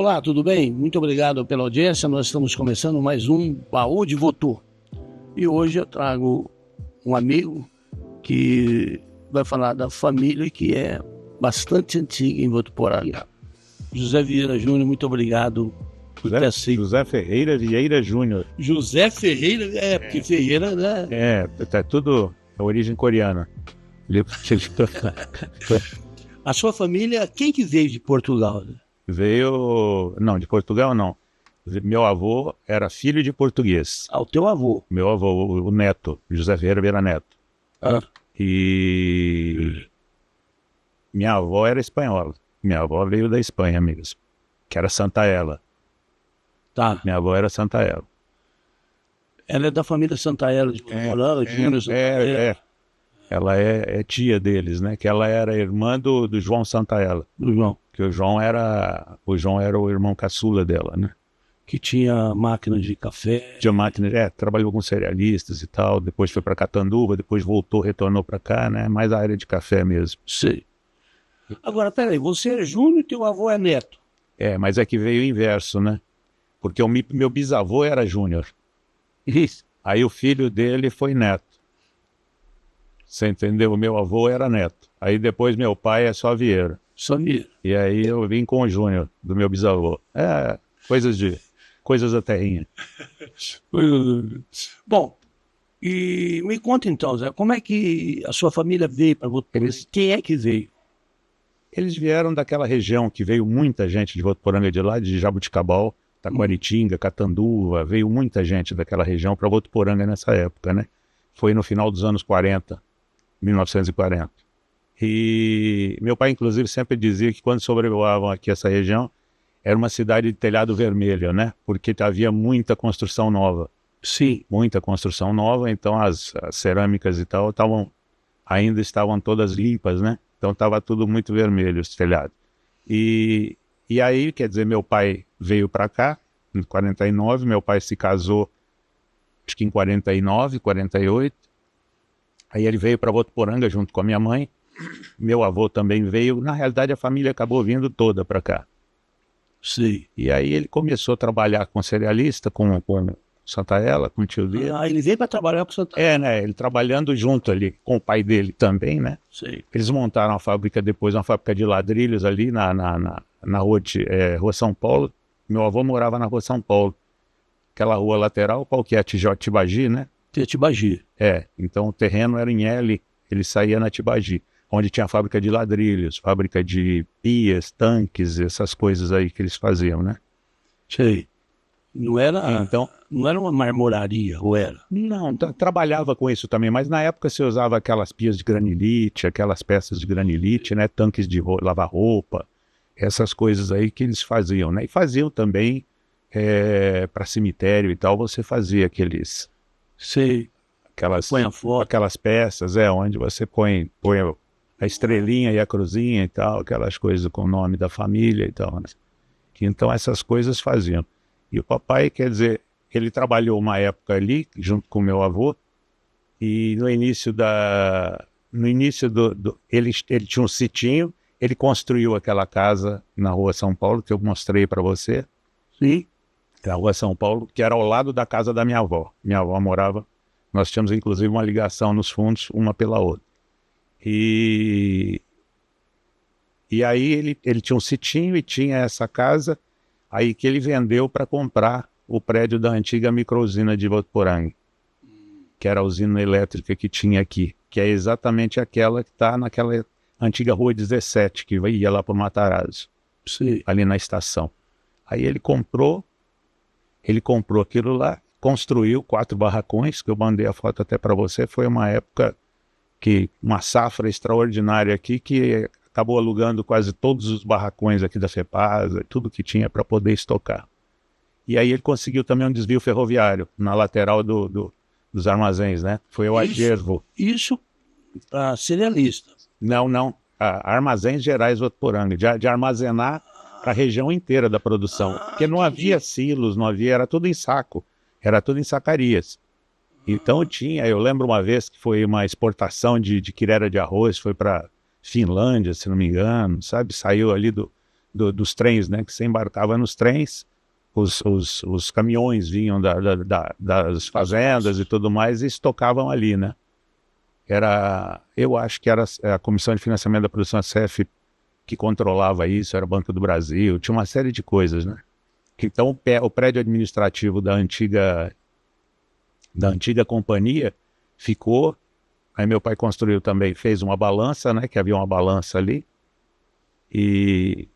Olá, tudo bem? Muito obrigado pela audiência. Nós estamos começando mais um Baú de Votorantim. E hoje eu trago um amigo que vai falar da família que é bastante antiga em Votuporanga. José Vieira Júnior, muito obrigado por ter aceito. José Ferreira Vieira Júnior. José Ferreira, porque Ferreira, né? Tá tudo a origem coreana. A sua família, quem que veio de Portugal? Veio... Não, de Portugal não. Meu avô era filho de português. Ah, o teu avô. Meu avô, o neto, José Ferreira Vieira Neto. Ah. E minha avó era espanhola. Minha avó veio da Espanha, amigos. Que era Santa Ela. Tá. Minha avó era Santa Ela. Ela é da família Santa Ela de Portugal, Ela é tia deles, né? Que ela era irmã do João Santaella. Do João. Que o João era o irmão caçula dela, né? Que tinha máquina de café. Tinha máquina, trabalhou com cerealistas e tal. Depois foi para Catanduva, depois retornou para cá, né? Mais a área de café mesmo. Sei. Agora, peraí, você é Júnior e teu avô é Neto. Mas é que veio o inverso, né? Porque meu bisavô era Júnior. Isso. Aí o filho dele foi Neto. Você entendeu? O meu avô era Neto. Aí depois meu pai é só Vieira. Só Vieira. E aí eu vim com o Júnior, do meu bisavô. Coisas da terrinha. Bom, e me conta então, Zé, como é que a sua família veio para Votuporanga? Quem é que veio? Eles vieram daquela região que veio muita gente de Votuporanga de lá, de Jabuticabal, Taquaritinga, Catanduva, veio muita gente daquela região para Votuporanga nessa época, né? Foi no final dos anos 40, 1940. E meu pai, inclusive, sempre dizia que quando sobrevoavam aqui essa região, era uma cidade de telhado vermelho, né? Porque havia muita construção nova. Sim. Muita construção nova, então as cerâmicas e tal ainda estavam todas limpas, né? Então estava tudo muito vermelho, os telhados. E aí, quer dizer, meu pai veio para cá, em 49, meu pai se casou, acho que em 49, 48. Aí ele veio para Votuporanga junto com a minha mãe. Meu avô também veio. Na realidade, a família acabou vindo toda para cá. Sim. E aí ele começou a trabalhar com cerealista, com Santaella, com o tio dele. Ah, ele veio para trabalhar com Santaella. Né? Ele trabalhando junto ali com o pai dele também, né? Sim. Eles montaram depois uma fábrica de ladrilhos ali na rua São Paulo. Meu avô morava na rua São Paulo. Aquela rua lateral, qual que é? Tibagi, né? Tibagi. Então o terreno era em L, ele saía na Tibagi, onde tinha fábrica de ladrilhos, fábrica de pias, tanques, essas coisas aí que eles faziam, né? Sei. Não era uma marmoraria, ou era? Não, trabalhava com isso também, mas na época se usava aquelas pias de granilite, aquelas peças de granilite, né? Tanques de lavar roupa, essas coisas aí que eles faziam, né? E faziam também para cemitério e tal, você fazia aqueles... Sei. Aquelas peças, onde você põe a estrelinha e a cruzinha e tal, aquelas coisas com o nome da família e tal, né? Então essas coisas faziam. E o papai, quer dizer, ele trabalhou uma época ali, junto com o meu avô, e no início ele tinha um sitinho, ele construiu aquela casa na rua São Paulo, que eu mostrei para você. Sim. Na rua São Paulo, que era ao lado da casa da minha avó. Minha avó morava, nós tínhamos inclusive uma ligação nos fundos, uma pela outra. E aí ele tinha um sitinho e tinha essa casa, aí que ele vendeu para comprar o prédio da antiga microusina de Votuporanga, que era a usina elétrica que tinha aqui, que é exatamente aquela que está naquela antiga rua 17, que ia lá para o Matarazzo, ali na estação. Aí ele comprou aquilo lá, construiu 4 barracões, que eu mandei a foto até para você. Foi uma época uma safra extraordinária aqui, que acabou alugando quase todos os barracões aqui da FEPASA, tudo que tinha para poder estocar. E aí ele conseguiu também um desvio ferroviário na lateral dos armazéns, né? Foi o acervo. Isso para cerealista. Não. Armazéns Gerais Votuporanga, de armazenar para a região inteira da produção. Porque não havia silos, era tudo em saco. Era tudo em sacarias. Então eu lembro uma vez que foi uma exportação de quirera de arroz, foi para Finlândia, se não me engano, sabe? Saiu ali dos trens, né? Que você embarcava nos trens, os caminhões vinham das fazendas e tudo mais e estocavam ali, né? Eu acho que era a Comissão de Financiamento da Produção, a CEF, que controlava isso, era o Banco do Brasil, tinha uma série de coisas, né? Então o prédio administrativo da antiga companhia ficou. Aí meu pai construiu também, fez uma balança, né? Que havia uma balança ali. E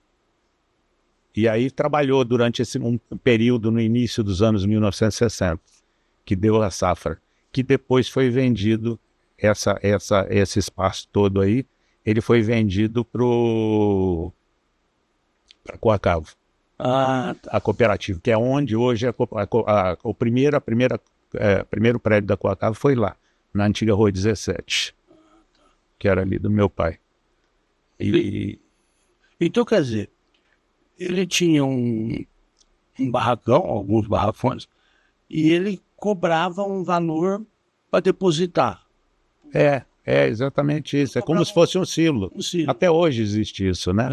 aí trabalhou durante um período no início dos anos 1960, que deu a safra, que depois foi vendido, esse espaço todo aí, ele foi vendido para Coacavo, a cooperativa, que é onde hoje o primeiro prédio da Coacavo foi lá, na antiga Rua 17, que era ali do meu pai. Então, quer dizer, ele tinha um barracão, alguns barracões, e ele cobrava um valor para depositar. É exatamente isso. É como se fosse um silo. Até hoje existe isso, né?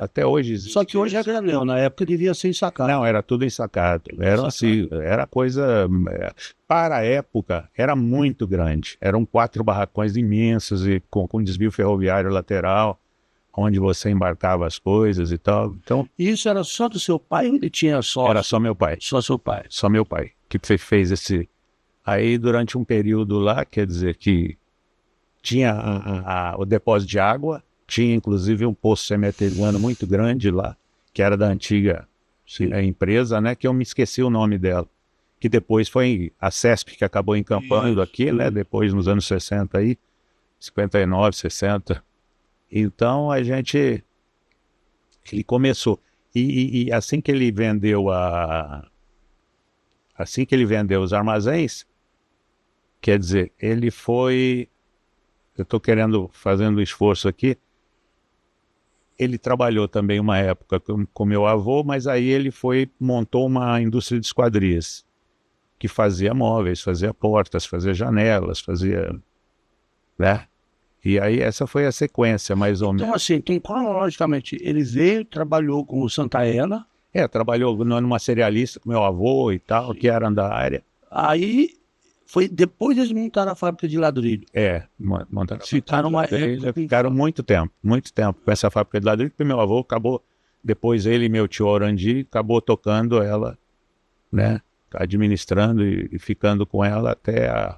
Até hoje existe. Só que hoje é granel, na época devia ser ensacado. Não, era tudo ensacado. Era assim, era coisa. Para a época, era muito grande. Eram 4 barracões imensos e com desvio ferroviário lateral, onde você embarcava as coisas e tal. Então, isso era só do seu pai ou ele tinha só? Era só meu pai. Só seu pai. Só meu pai, que fez esse. Aí, durante um período lá, quer dizer que tinha o depósito de água, tinha inclusive um poço semi-artesiano muito grande lá, que era da antiga empresa, né? Que eu me esqueci o nome dela. Que depois foi a CESP que acabou encampando aqui, né? Depois, nos anos 60 aí, 59, 60. Então ele começou. E assim que ele vendeu os armazéns, quer dizer, ele foi. Eu estou fazendo um esforço aqui. Ele trabalhou também uma época com meu avô, mas aí ele montou uma indústria de esquadrias, que fazia móveis, fazia portas, fazia janelas, fazia, né? E aí essa foi a sequência, mais ou menos. Então, assim, cronologicamente, ele veio, trabalhou com o Santaella. Trabalhou numa cerealista com meu avô e tal, que era da área. Aí foi depois eles montaram a fábrica de ladrilho. Montaram. Ficaram muito tempo com essa fábrica de ladrilho, porque meu avô acabou, depois ele e meu tio Orandi, acabou tocando ela, né? Administrando e ficando com ela até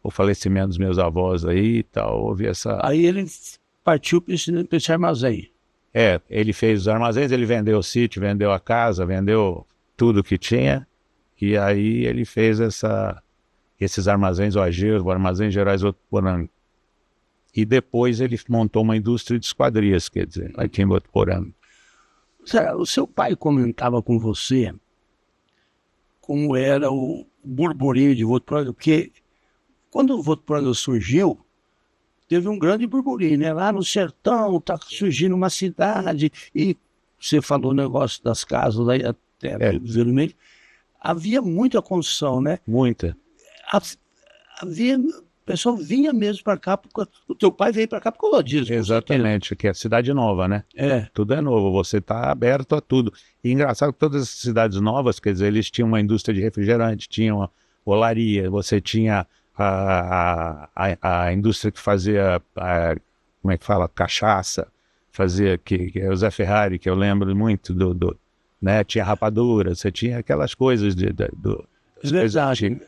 o falecimento dos meus avós aí e tal. Houve essa. Aí ele partiu para esse armazém. Ele fez os armazéns, ele vendeu o sítio, vendeu a casa, vendeu tudo que tinha, e aí ele fez esses armazéns, o Agervo, o Armazém Gerais Votuporanga. E depois ele montou uma indústria de esquadrias, quer dizer, aqui em Votuporanga. O seu pai comentava com você como era o burburinho de Votuporanga, porque quando o Votuporanga surgiu, teve um grande burburinho, né? Lá no sertão está surgindo uma cidade, e você falou o negócio das casas, aí até vermelho. Havia muita construção, né? Muita. O pessoal vinha mesmo para cá, porque o teu pai veio para cá por causa disso. Exatamente, que é cidade nova, né? Tudo é novo, você está aberto a tudo. E engraçado que todas as cidades novas, quer dizer, eles tinham uma indústria de refrigerante, tinham uma olaria, você tinha a indústria que fazia, como é que fala, cachaça, fazia, que é o Zé Ferrari, que eu lembro muito né? Tinha rapadura, você tinha aquelas coisas Verdade.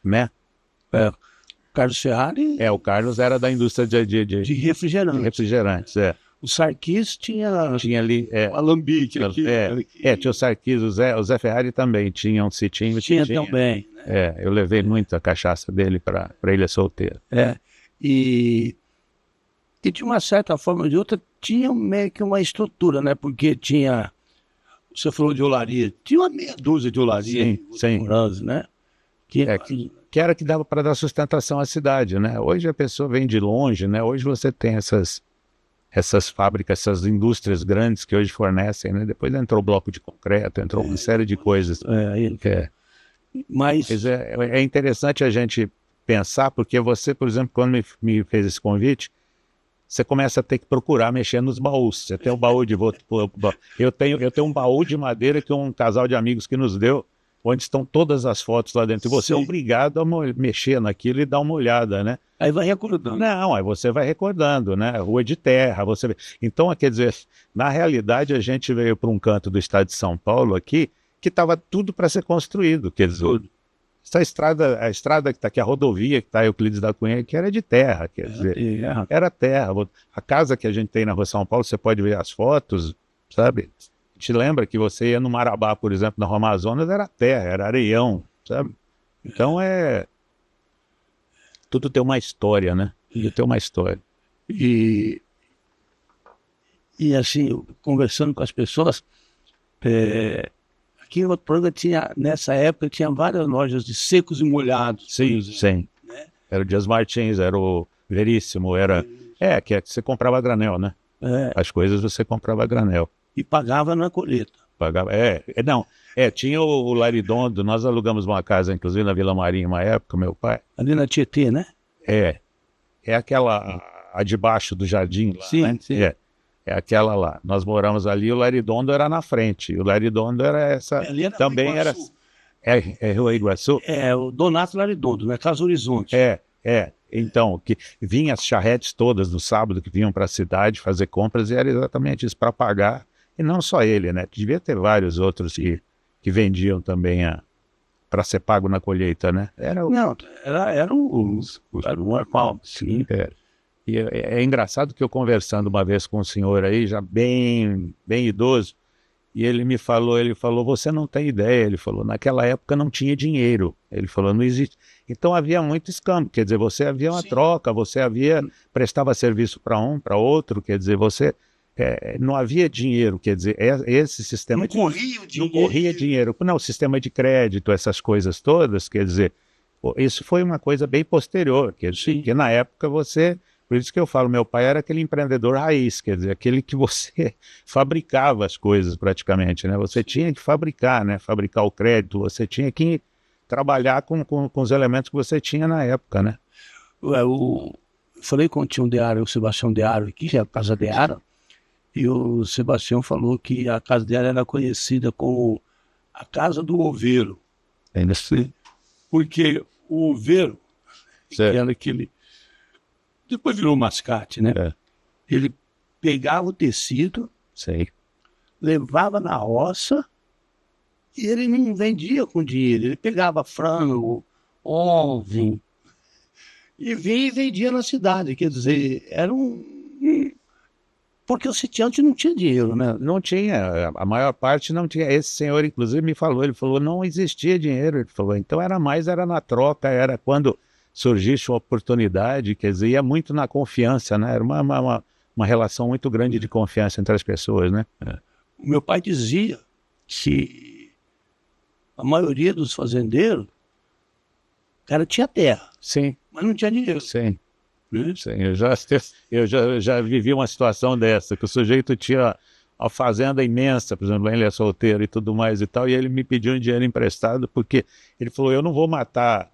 Né? Carlos Ferrari. O Carlos era da indústria de refrigerantes. De refrigerantes, O Sarkis tinha ali. O alambique aqui. Tinha o Sarkis, o Zé Ferrari também tinha um sitinho. Tinha também. Né? Eu levei muita cachaça dele para Ilha Solteira. E de uma certa forma ou de outra, tinha meio que uma estrutura, né? Porque tinha. Você falou de olaria, tinha uma meia dúzia de olarias. Sim. Né? Que era que dava para dar sustentação à cidade, né? Hoje a pessoa vem de longe, né? Hoje você tem essas fábricas, essas indústrias grandes que hoje fornecem, né? Depois entrou o bloco de concreto, entrou uma série de coisas. Mas é interessante a gente pensar, porque você, por exemplo, quando me fez esse convite, você começa a ter que procurar mexer nos baús. Você tem um baú de voto. Eu tenho um baú de madeira que um casal de amigos que nos deu, onde estão todas as fotos lá dentro. E você é Sim. obrigado a mexer naquilo e dar uma olhada, né? Aí vai recordando. Não, aí você vai recordando, né? Rua de terra, você. Então, quer dizer, na realidade, a gente veio para um canto do estado de São Paulo aqui, que estava tudo para ser construído. Quer dizer, essa estrada, a estrada que está aqui, a rodovia que está Euclides da Cunha, que era de terra, quer dizer, era terra. A casa que a gente tem na Rua São Paulo, você pode ver as fotos, sabe? Te lembra que você ia no Marabá, por exemplo, na Rua Amazonas, era terra, era areião, sabe? Então tudo tem uma história, né? Tudo tem uma história. E assim, eu, conversando com as pessoas, aqui em Votuporanga tinha, nessa época, tinha várias lojas de secos e molhados. Sim, sim. Né? Era o Dias Martins, era o Veríssimo, era... que você comprava a granel, né? As coisas você comprava a granel. E pagava na colheita. Pagava, tinha o Laridondo, nós alugamos uma casa, inclusive, na Vila Maria, uma época, meu pai. Ali na Tietê, né? É aquela, a de baixo do jardim lá, sim, né? Sim. É aquela lá. Nós moramos ali, o Laridondo era na frente. O Laridondo era essa... Ali era também era... Rua Iguaçu? O Donato Laridondo, né? Casa Horizonte. Então, que vinha as charretes todas no sábado que vinham para a cidade fazer compras e era exatamente isso, para pagar. E não só ele, né? Devia ter vários outros que vendiam também para ser pago na colheita, né? Era o normal. Sim. E é engraçado que eu conversando uma vez com um senhor aí, já bem idoso, e ele falou, você não tem ideia, ele falou, naquela época não tinha dinheiro, ele falou, não existe. Então havia muito escambo, quer dizer, você havia uma troca, você prestava serviço para um, para outro, quer dizer, você não havia dinheiro, quer dizer, esse sistema... Não corria o dinheiro. Não corria dinheiro. Não, o sistema de crédito, essas coisas todas, quer dizer, isso foi uma coisa bem posterior, quer dizer, porque na época por isso que eu falo, meu pai era aquele empreendedor raiz, quer dizer, aquele que você fabricava as coisas praticamente, né? Você tinha que fabricar, né? Fabricar o crédito, você tinha que trabalhar com os elementos que você tinha na época, né? Eu falei com o tio Deara, o Sebastião Deara aqui, que é a Casa Deara, e o Sebastião falou que a Casa Deara era conhecida como a Casa do Oveiro. Ainda sim. Porque o oveiro, que era aquele... Depois virou mascate, né? Ele pegava o tecido, levava na roça e ele não vendia com dinheiro. Ele pegava frango, ovo e vinha e vendia na cidade. Quer dizer, era porque o sitiante não tinha dinheiro, né? Não tinha, a maior parte não tinha. Esse senhor, inclusive, me falou, ele falou, não existia dinheiro. Ele falou, então era na troca, era quando... surgisse uma oportunidade, quer dizer, ia muito na confiança, né? Era uma relação muito grande de confiança entre as pessoas, né? O meu pai dizia que a maioria dos fazendeiros, o cara tinha terra, mas não tinha dinheiro. Sim, eu já vivi uma situação dessa, que o sujeito tinha uma fazenda imensa, por exemplo, ele é solteiro e tudo mais e tal, e ele me pediu um dinheiro emprestado, porque ele falou, eu não vou matar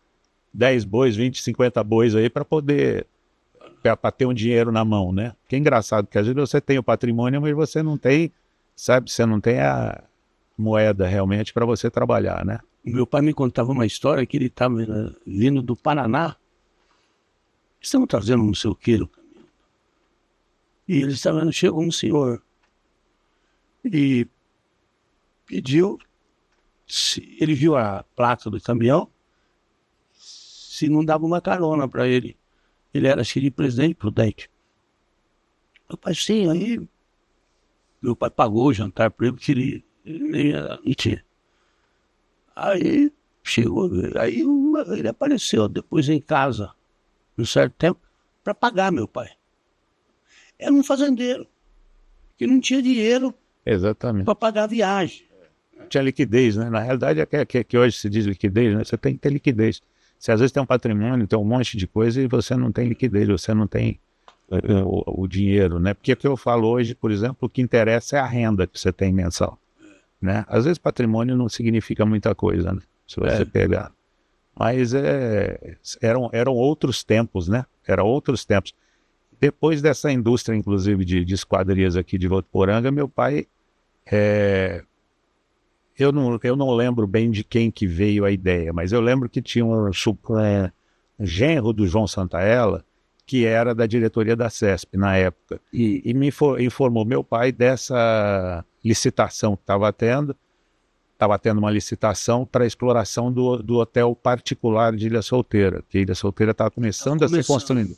10 bois, 20, 50 bois aí para poder, para ter um dinheiro na mão, né? Que é engraçado, porque às vezes você tem o patrimônio, mas você não tem, sabe, você não tem a moeda realmente para você trabalhar, né? Meu pai me contava uma história que ele estava vindo do Paraná, estavam trazendo não sei o que no caminho, e ele estava, chegou um senhor e pediu, ele viu a placa do caminhão, se não dava uma carona para ele. Ele era filho de Presidente Prudente. Meu pai, sim, aí meu pai pagou o jantar para ele, porque ele não tinha. Aí chegou, aí ele apareceu depois em casa, num certo tempo, para pagar meu pai. Era um fazendeiro que não tinha dinheiro para pagar a viagem. Tinha liquidez, né? Na realidade é que hoje se diz liquidez, né? Você tem que ter liquidez. Você às vezes tem um patrimônio, tem um monte de coisa e você não tem liquidez, você não tem o dinheiro, né? Porque o que eu falo hoje, por exemplo, o que interessa é a renda que você tem mensal, né? Às vezes patrimônio não significa muita coisa, né? Se você pegar. Mas eram outros tempos, né? Eram outros tempos. depois dessa indústria, inclusive, de esquadrias aqui de Votuporanga, meu pai, eu não lembro bem de quem que veio a ideia, mas eu lembro que tinha um genro do João Santaella, que era da diretoria da CESP na época, e me informou meu pai dessa licitação que estava tendo uma licitação para a exploração do hotel particular de Ilha Solteira, que Ilha Solteira estava começando a ser construído,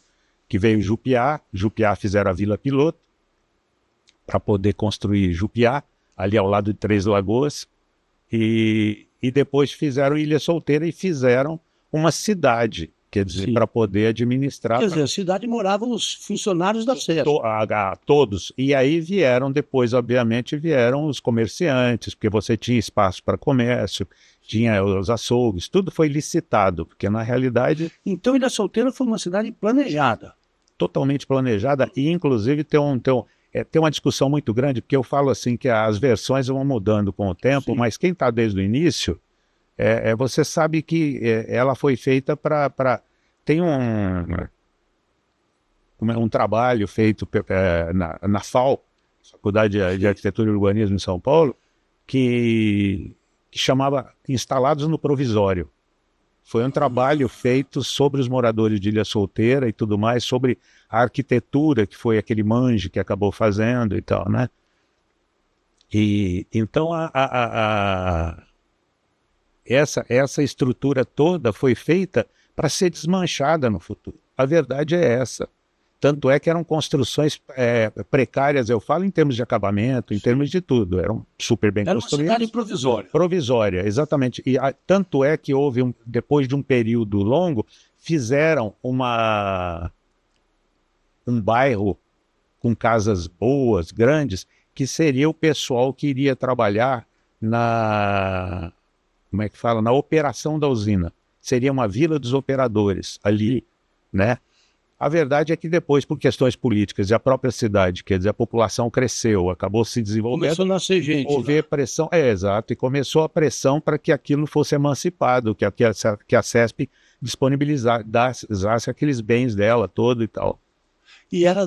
que veio Jupiá fizeram a Vila Piloto, para poder construir Jupiá, ali ao lado de Três Lagoas, e depois fizeram Ilha Solteira e fizeram uma cidade, quer dizer, para poder administrar. Quer dizer, a cidade moravam os funcionários da SESP. Todos. E aí vieram depois, obviamente, vieram os comerciantes, porque você tinha espaço para comércio, tinha os açougues, tudo foi licitado, porque na realidade... Então Ilha Solteira foi uma cidade planejada. Totalmente planejada, e inclusive tem uma discussão muito grande, porque eu falo assim que as versões vão mudando com o tempo, mas quem está desde o início... você sabe que ela foi feita para... Tem um trabalho feito na FAU, Faculdade de Arquitetura e Urbanismo em São Paulo, que chamava Instalados no Provisório. Foi um trabalho feito sobre os moradores de Ilha Solteira e tudo mais, sobre a arquitetura, que foi aquele manje que acabou fazendo e tal, né? E então essa estrutura toda foi feita para ser desmanchada no futuro. A verdade é essa. Tanto é que eram construções precárias, eu falo em termos de acabamento, em termos de tudo. Eram super bem construídas. Era uma cidade provisória. Provisória, exatamente. E tanto é que houve, depois de um período longo, fizeram um bairro com casas boas, grandes, que seria o pessoal que iria trabalhar como é que fala? Na operação da usina. Seria uma vila dos operadores ali, né? A verdade é que depois, por questões políticas e a própria cidade, quer dizer, a população cresceu, acabou se desenvolvendo. Começou a nascer gente. Houve pressão, exato, e começou a pressão para que aquilo fosse emancipado, que a CESP disponibilizasse aqueles bens dela todo e tal. E era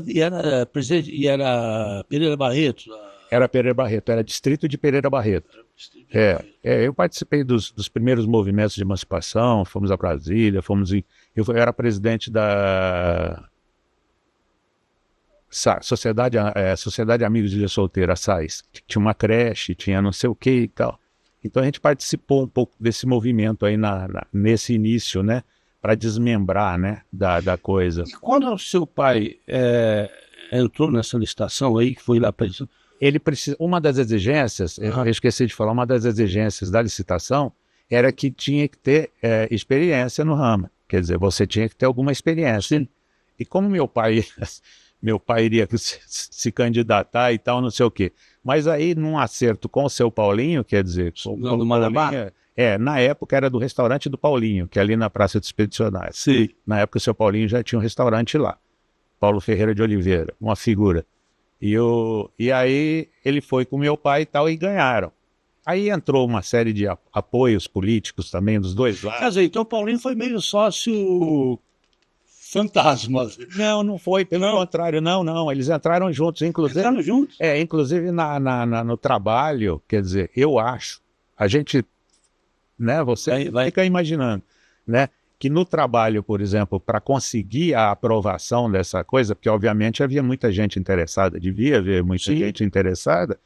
Pereira Barreto? Era Pereira Barreto, era distrito de Pereira Barreto. Eu participei dos primeiros movimentos de emancipação, fomos a Brasília, eu era presidente da Sociedade Amigos de Ilha Solteira, SAIS, que tinha uma creche, tinha não sei o que e tal. Então a gente participou um pouco desse movimento aí nesse início, né, para desmembrar, né, da coisa. E quando o seu pai entrou nessa licitação aí, que foi lá para isso, uma das exigências, eu esqueci de falar, uma das exigências da licitação era que tinha que ter experiência no ramo. Quer dizer, você tinha que ter alguma experiência. Sim. E como meu pai iria se candidatar e tal, não sei o quê. Mas aí, num acerto com o seu Paulinho, quer dizer... do Marabá? Na época era do restaurante do Paulinho, que é ali na Praça dos Expedicionários. Sim. Na época o seu Paulinho já tinha um restaurante lá. Paulo Ferreira de Oliveira, uma figura. E aí ele foi com meu pai e tal, e ganharam. Aí entrou uma série de apoios políticos também dos dois lados. Quer dizer, então o Paulinho foi meio sócio fantasma. Não foi, pelo contrário, não. Eles entraram juntos, inclusive. Entraram juntos? Inclusive no trabalho, quer dizer, eu acho, a gente, né, você fica imaginando, né? Que no trabalho, por exemplo, para conseguir a aprovação dessa coisa, porque obviamente havia muita gente interessada, devia haver muita gente interessada,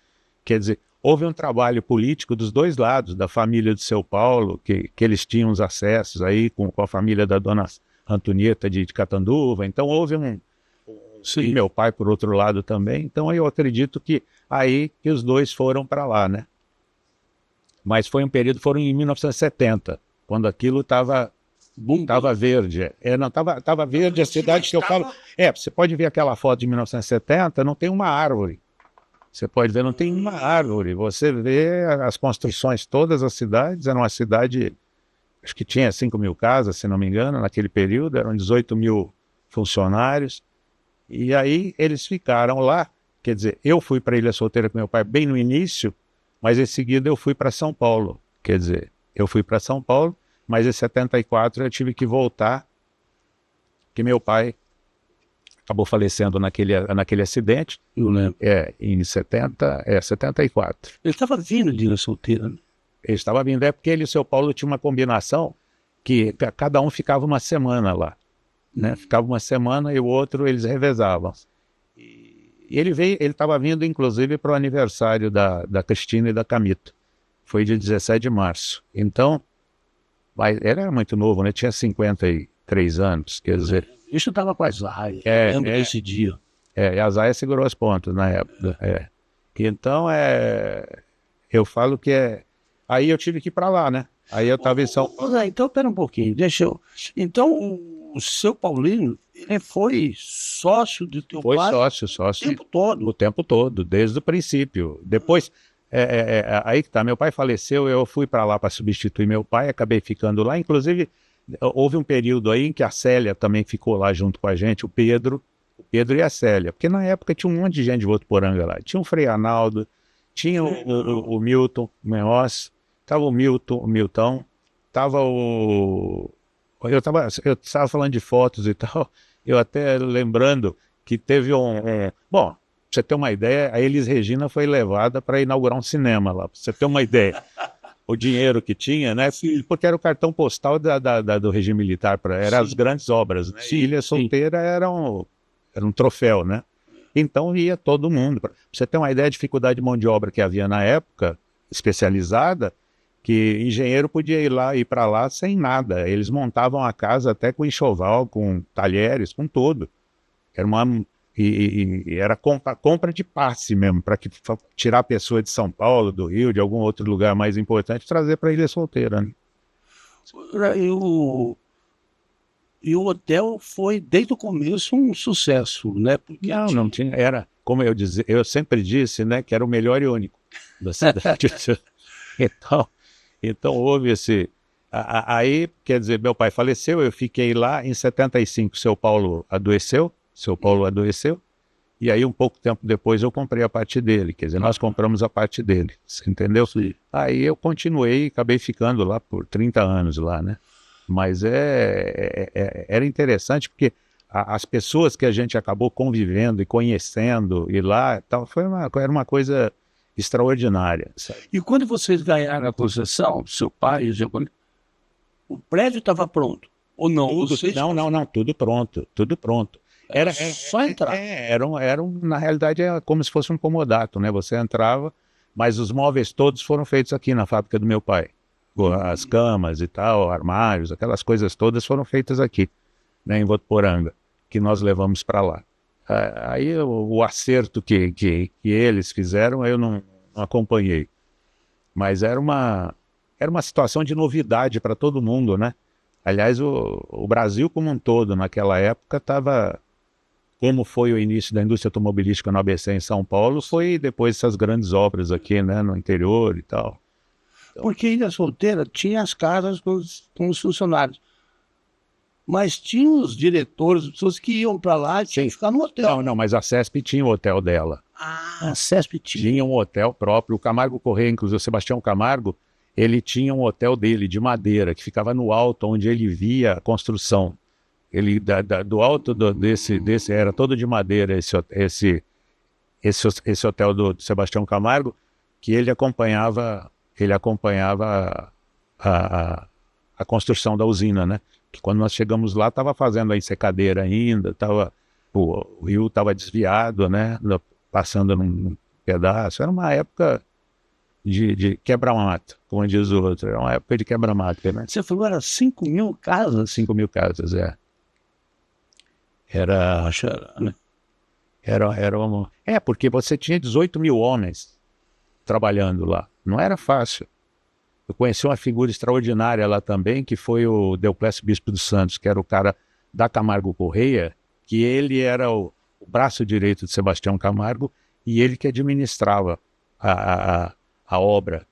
quer dizer, houve um trabalho político dos dois lados, da família do seu Paulo, que eles tinham os acessos aí com a família da dona Antonieta de Catanduva, então houve e meu pai por outro lado também, então eu acredito que aí que os dois foram para lá, né? Mas foi um período, foram em 1970, quando aquilo estava verde. Tava verde a cidade que eu falo. Você pode ver aquela foto de 1970, não tem uma árvore. Você pode ver, não tem uma árvore. Você vê as construções, todas as cidades, era uma cidade, acho que tinha 5 mil casas, se não me engano, naquele período, eram 18 mil funcionários. E aí eles ficaram lá. Quer dizer, eu fui para Ilha Solteira com meu pai bem no início, mas em seguida eu fui para São Paulo. Quer dizer, eu fui para São Paulo, mas em 74 eu tive que voltar, que meu pai acabou falecendo naquele acidente, Eu lembro. em 74. Ele estava vindo de Ilha Solteira, né? Ele estava vindo, porque ele e o seu Paulo tinham uma combinação que cada um ficava uma semana lá, né? Ficava uma semana e o outro eles revezavam. E ele estava vindo inclusive para o aniversário da Cristina e da Camito. Foi de 17 de março. Então, ele era muito novo, né? Tinha 53 anos, quer dizer. Isso estava com a Zaya. Eu lembro desse dia. E a Zaya segurou as pontas na época. Então, eu falo que aí eu tive que ir para lá, né? Aí eu estava em São Paulo. Então, pera um pouquinho, deixa eu... Então, o seu Paulinho, ele foi sócio do teu Foi pai sócio. o tempo todo. O tempo todo, desde o princípio. Depois, aí que tá, meu pai faleceu, eu fui para lá para substituir meu pai, acabei ficando lá. Inclusive, houve um período aí em que a Célia também ficou lá junto com a gente, o Pedro e a Célia. Porque na época tinha um monte de gente de Votuporanga lá. Tinha o Frei Arnaldo, tinha o Milton Menhoz, estava o Milton, estava o... Eu estava falando de fotos e tal, eu até lembrando que teve bom, pra você ter uma ideia, a Elis Regina foi levada para inaugurar um cinema lá, pra você ter uma ideia. O dinheiro que tinha, né? Porque era o cartão postal do regime militar, eram as grandes obras, né? Sim, Ilha Solteira era um troféu, né? Então ia todo mundo. Pra você ter uma ideia da dificuldade de mão de obra que havia na época, especializada, que engenheiro podia ir para lá sem nada. Eles montavam a casa até com enxoval, com talheres, com tudo. Era era compra de passe mesmo, para tirar a pessoa de São Paulo, do Rio, de algum outro lugar mais importante, trazer para Ilha Solteira, né? E o hotel foi, desde o começo, um sucesso, né? Porque Não tinha. Era, como eu sempre disse, né, que era o melhor e único da cidade. Então houve esse... Aí, quer dizer, meu pai faleceu, eu fiquei lá, em 75 seu Paulo adoeceu, e aí um pouco tempo depois eu comprei a parte dele, quer dizer, nós compramos a parte dele, entendeu? Sim. Aí eu continuei, acabei ficando lá por 30 anos lá, né? Mas era interessante porque as pessoas que a gente acabou convivendo e conhecendo e lá, tal, era uma coisa extraordinária, sabe? E quando vocês ganharam a concessão, seu pai, o prédio estava pronto? Ou não? Não, tudo pronto. Era só entrar. Na realidade, é como se fosse um comodato, né? Você entrava, mas os móveis todos foram feitos aqui na fábrica do meu pai. As camas e tal, armários, aquelas coisas todas foram feitas aqui, né, em Votuporanga, que nós levamos para lá. Aí o acerto que eles fizeram, eu não acompanhei. Mas era uma situação de novidade para todo mundo, né? Aliás, o Brasil como um todo, naquela época, estava... Como foi o início da indústria automobilística no ABC em São Paulo, foi depois dessas grandes obras aqui, né, no interior e tal. Porque Ilha Solteira tinha as casas com os funcionários. Mas tinha os diretores, as pessoas que iam para lá e tinham que ficar no hotel. Não, mas a CESP tinha o hotel dela. A CESP tinha. Tinha um hotel próprio. O Camargo Corrêa, inclusive o Sebastião Camargo, ele tinha um hotel dele, de madeira, que ficava no alto, onde ele via a construção. Ele, do alto desse era todo de madeira, esse hotel do Sebastião Camargo, que ele acompanhava a construção da usina, né? Que quando nós chegamos lá, estava fazendo a ensecadeira ainda, o rio estava desviado, né? Passando num pedaço. Era uma época de quebra-mato, como diz o outro. Era uma época de quebra-mato, né? Você falou, era 5.000 casas? 5.000 casas, é. Porque você tinha 18 mil homens trabalhando lá. Não era fácil. Eu conheci uma figura extraordinária lá também, que foi o Deoclésio Bispo dos Santos, que era o cara da Camargo Correia, que ele era o braço direito de Sebastião Camargo e ele que administrava a obra.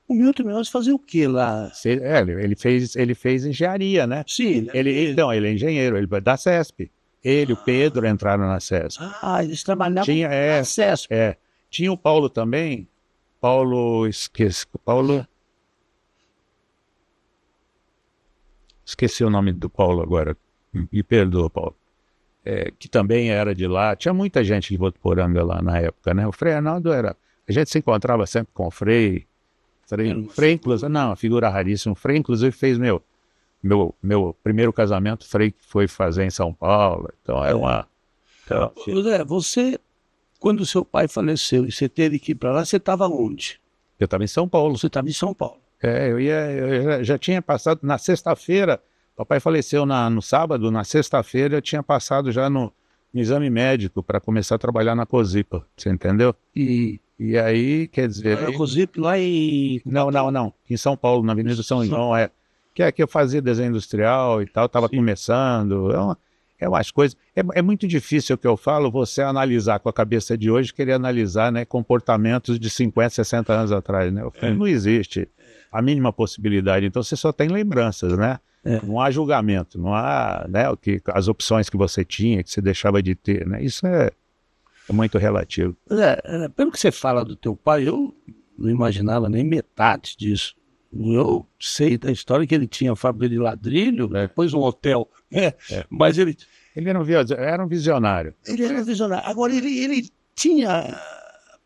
O Milton Menhoz fazia o que lá? Ele fez engenharia, né? Sim. Ele é engenheiro, ele da CESP. Ele e o Pedro entraram na CESP. Eles trabalhavam na CESP. Tinha o Paulo também. Esqueci o nome do Paulo agora. Me perdoa, Paulo. que também era de lá. Tinha muita gente de Votuporanga lá na época, né? O Frei Arnaldo era... A gente se encontrava sempre com o Frei. Frei, inclusive, não, uma figura raríssima. O Frei, inclusive, fez meu primeiro casamento. O Frei foi fazer em São Paulo. Então, era uma... José, você, quando seu pai faleceu e você teve que ir para lá, você estava onde? Eu estava em São Paulo. Você estava em São Paulo. Eu já tinha passado na sexta-feira. Papai faleceu no sábado, na sexta-feira eu tinha passado já no exame médico para começar a trabalhar na Cosipa, você entendeu? E aí, quer dizer... Na Cosipa lá em... Não, em São Paulo, na Avenida São João, que eu fazia desenho industrial e tal, estava começando, é umas coisas... É muito difícil o que eu falo, você analisar com a cabeça de hoje, querer analisar, né, comportamentos de 50, 60 anos atrás, né? Não existe a mínima possibilidade, então você só tem lembranças, né? Não há julgamento, não há, né, as opções que você tinha, que você deixava de ter, né? Isso é muito relativo. Pelo que você fala do teu pai, eu não imaginava nem metade disso. Eu sei da história que ele tinha fábrica de ladrilho, depois um hotel, mas ele era um visionário. Ele era visionário. Agora, ele tinha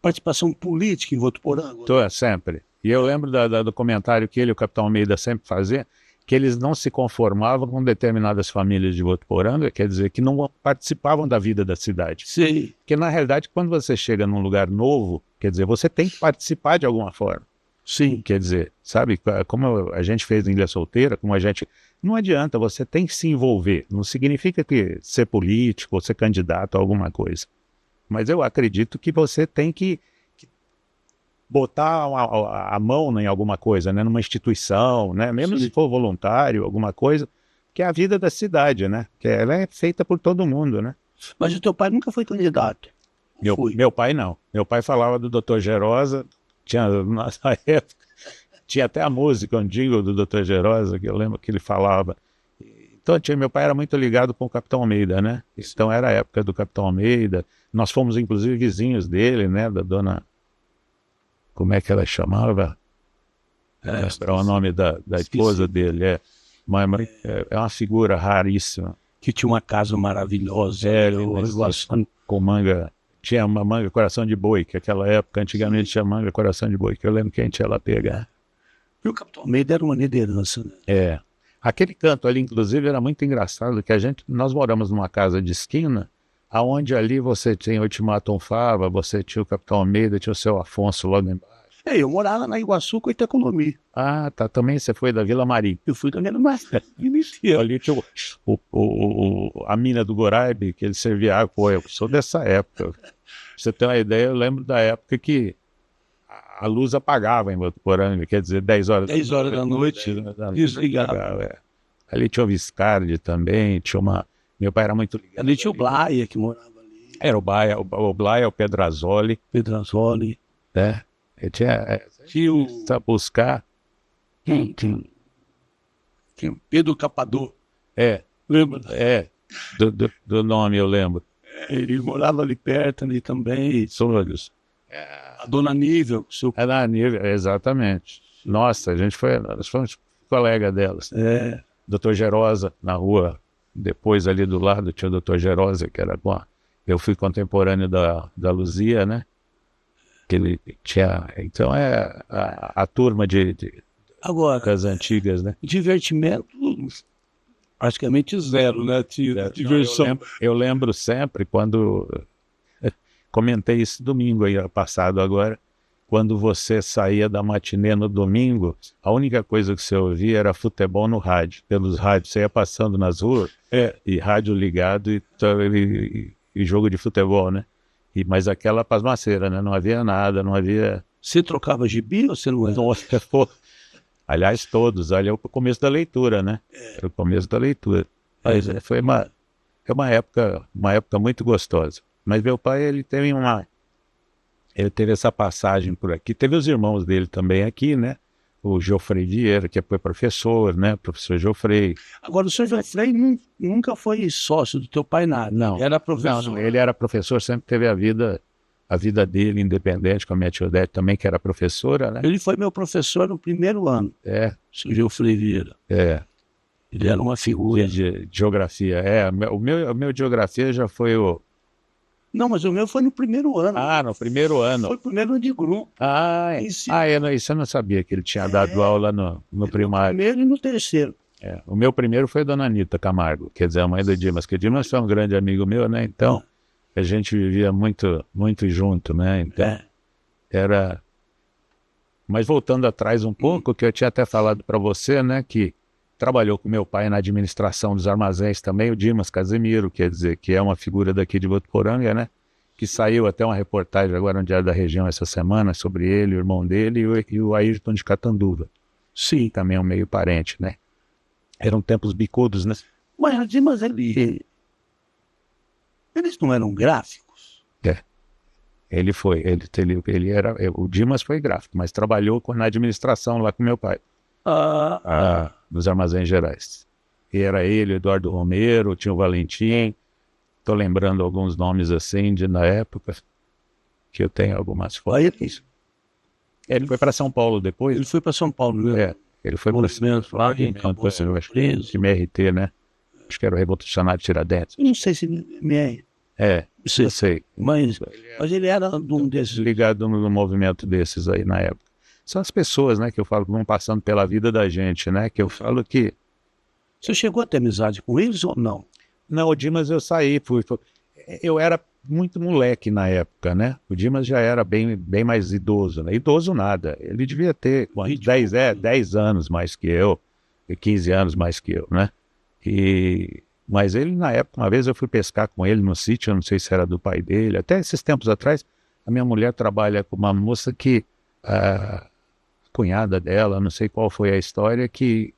participação política em Votuporanga? Sempre. E eu lembro do comentário que ele e o Capitão Almeida sempre faziam, que eles não se conformavam com determinadas famílias de Votuporanga, quer dizer, que não participavam da vida da cidade. Sim. Porque, na realidade, quando você chega num lugar novo, quer dizer, você tem que participar de alguma forma. Sim. Quer dizer, sabe, como a gente fez em Ilha Solteira, como a gente... Não adianta, você tem que se envolver. Não significa que ser político ou ser candidato a alguma coisa. Mas eu acredito que você tem que botar a mão em alguma coisa, né? Numa instituição, né? Mesmo se for voluntário, alguma coisa, que é a vida da cidade, né? Que ela é feita por todo mundo, né? Mas o teu pai nunca foi candidato? Meu pai não. Meu pai falava do Dr. Gerosa, na época, tinha até a música, um jingle do Dr. Gerosa, que eu lembro que ele falava. Então, meu pai era muito ligado com o Capitão Almeida, né? Então, era a época do Capitão Almeida. Nós fomos, inclusive, vizinhos dele, né? Da dona... Como é que ela chamava? É o nome da esposa dele. É uma figura raríssima. Que tinha uma casa maravilhosa. Com manga... Tinha uma manga coração de boi, que naquela época, antigamente, tinha manga coração de boi, que eu lembro que a gente ia lá pegar. E o Capitão Almeida era uma liderança, né? Aquele canto ali, inclusive, era muito engraçado, que nós moramos numa casa de esquina, aonde ali você tinha o Ultimatum Fava, você tinha o Capitão Almeida, tinha o seu Afonso logo embaixo. Eu morava na Iguaçu com Itacolomi. Ah, tá. Também você foi da Vila Marim. Eu fui da Vila Marim. Ali tinha a mina do Goraibe, que ele servia água. Pô, eu sou dessa época. Pra você ter uma ideia, eu lembro da época que a luz apagava em Votuporanga, quer dizer, 10 horas da noite. Desligava. Ali tinha o Viscardi também, meu pai era muito ligado. Ali tinha o Blaia, que morava ali. Era o Blaia, o Pedrazoli. Né? Tinha o... buscar. Tinha o Pedro Capador. Lembra? Do nome eu lembro. Ele morava ali perto, ali também. Todos. A Dona Nível. A Nível, exatamente. Nossa, nós fomos colega delas. Dr. Gerosa, na rua, depois ali do lado tinha o Dr. Gerosa, que era bom. Eu fui contemporâneo da Luzia, né? Que ele tinha... Então a turma Agora, das antigas, né? Divertimento praticamente zero, né? Diversão. Não, eu lembro sempre quando... Comentei isso domingo aí, passado agora, quando você saía da matinê no domingo, a única coisa que você ouvia era futebol no rádio. Pelos rádios, você ia passando nas ruas, e rádio ligado e jogo de futebol, né? Mas aquela pasmaceira, né? Não havia nada, não havia... Você trocava gibi ou você não era? Aliás, todos. Ali é o começo da leitura, né? Era o começo da leitura. Mas foi uma época muito gostosa. Mas meu pai, ele teve essa passagem por aqui. Teve os irmãos dele também aqui, né? O Geoffrey Vieira, que foi professor, né? Professor Geoffrey. Agora, o senhor Geoffrey nunca foi sócio do teu pai, nada. Não. Era professor. Não, ele era professor, sempre teve a vida dele independente, com a minha tia Odete também, que era professora, né? Ele foi meu professor no primeiro ano. O Geoffrey Vieira. Ele era uma figura. de geografia. O meu de geografia já foi o... Não, mas o meu foi no primeiro ano. Ah, no primeiro ano. Foi o primeiro ano de grupo. Isso eu não sabia que ele tinha dado aula no primário. No primeiro e no terceiro. O meu primeiro foi a Dona Anita Camargo, quer dizer, a mãe do Dimas, que o Dimas foi um grande amigo meu, né? Então, a gente vivia muito, muito junto, né? Então, era... Mas voltando atrás um pouco, que eu tinha até falado para você, né? Que trabalhou com meu pai na administração dos armazéns também, o Dimas Casemiro, quer dizer, que é uma figura daqui de Votuporanga, né? Que saiu até uma reportagem agora no Diário da Região essa semana sobre ele, o irmão dele e o Ayrton de Catanduva. Sim, também é um meio parente, né? Eram tempos bicudos, né? Mas o Dimas, eles não eram gráficos? Ele foi, ele era, o Dimas foi gráfico, mas trabalhou na administração lá com meu pai. Nos armazéns gerais. E era ele, o Eduardo Romero, tinha o Valentim, estou lembrando alguns nomes assim na época, que eu tenho algumas fotos. Ele foi para São Paulo depois? Ele foi para São Paulo, né? Ele foi para lá em Campos Preso. De MRT, né? Acho que era o Revolucionário Tiradentes. Não sei se MR. Eu sei. Mas ele era de um desses. Ligado no movimento desses aí na época. São as pessoas, né, que eu falo que vão passando pela vida da gente, né? Que eu falo que... Você chegou a ter amizade com eles ou não? Não, o Dimas eu saí, eu era muito moleque na época, né? O Dimas já era bem mais idoso, né? Idoso nada, ele devia ter 10 anos mais que eu, e 15 anos mais que eu, né? Mas ele na época, uma vez eu fui pescar com ele no sítio, eu não sei se era do pai dele, até esses tempos atrás, a minha mulher trabalha com uma moça que, a cunhada dela, não sei qual foi a história, que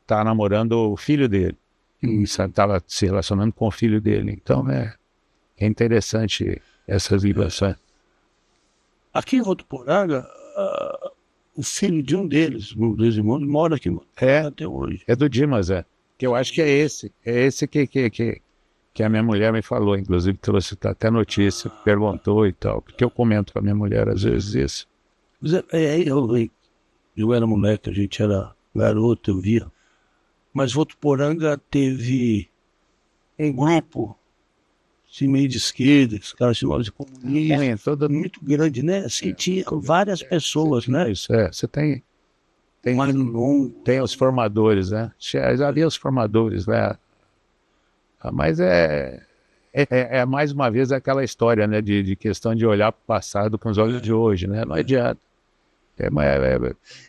tá namorando o filho dele. Estava se relacionando com o filho dele. Então é interessante essas ligações. Aqui em Votuporanga, o filho de um deles, um dos irmãos, mora aqui até hoje. É do Dimas, que eu acho que é esse que a minha mulher me falou, inclusive trouxe até notícia, perguntou e tal, porque eu comento com a minha mulher às vezes isso. Eu era moleque, a gente era garoto, eu via. Mas Votuporanga teve um grupo assim, meio de esquerda, os caras chamavam de comunista, muito grande, né? Assim, tinha várias pessoas, né? Isso, você tem os formadores, né? Já havia os formadores, né? Mas mais uma vez aquela história, né? De questão de olhar para o passado com os olhos de hoje, né? Não adianta.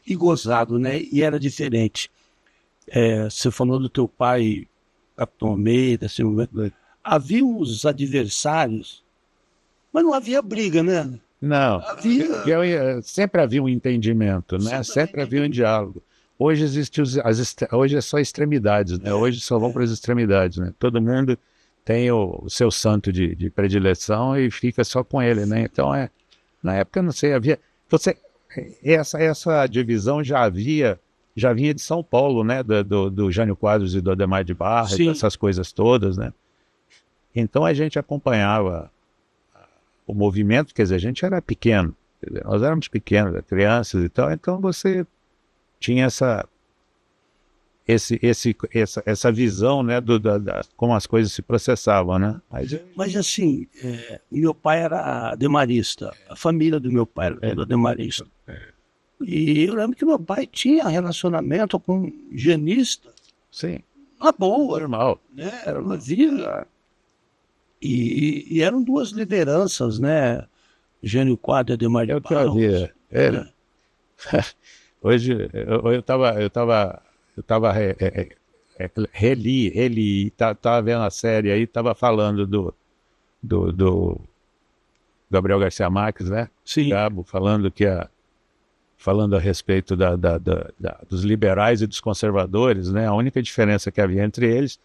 E gozado, né? E era diferente. Você falou do teu pai, Capitão Almeida, assim, havia os adversários, mas não havia briga, né? Não, sempre havia um entendimento, né? Sempre havia um diálogo. Hoje hoje é só extremidades, né? Hoje só vão para as extremidades, né? Todo mundo tem o seu santo de predileção e fica só com ele, né? Então na época não sei, havia essa divisão já vinha de São Paulo, né? Do Jânio Quadros e do Adhemar de Barra, essas coisas todas, né? Então a gente acompanhava o movimento, quer dizer, a gente era pequeno, nós éramos pequenos, crianças e tal, então você tinha essa visão, né, como as coisas se processavam, né? Mas assim, meu pai era ademarista, a família do meu pai era ademarista. E eu lembro que meu pai tinha relacionamento com um higienista. Sim. Uma boa. Normal. Né? Era uma vida. E eram duas lideranças, né? Jânio Quadros e Adhemar de Barros. Hoje eu estava estava vendo a série aí, estava falando do Gabriel Garcia Marques, né? Sim. Gabo, falando a respeito dos liberais e dos conservadores, né? A única diferença que havia entre eles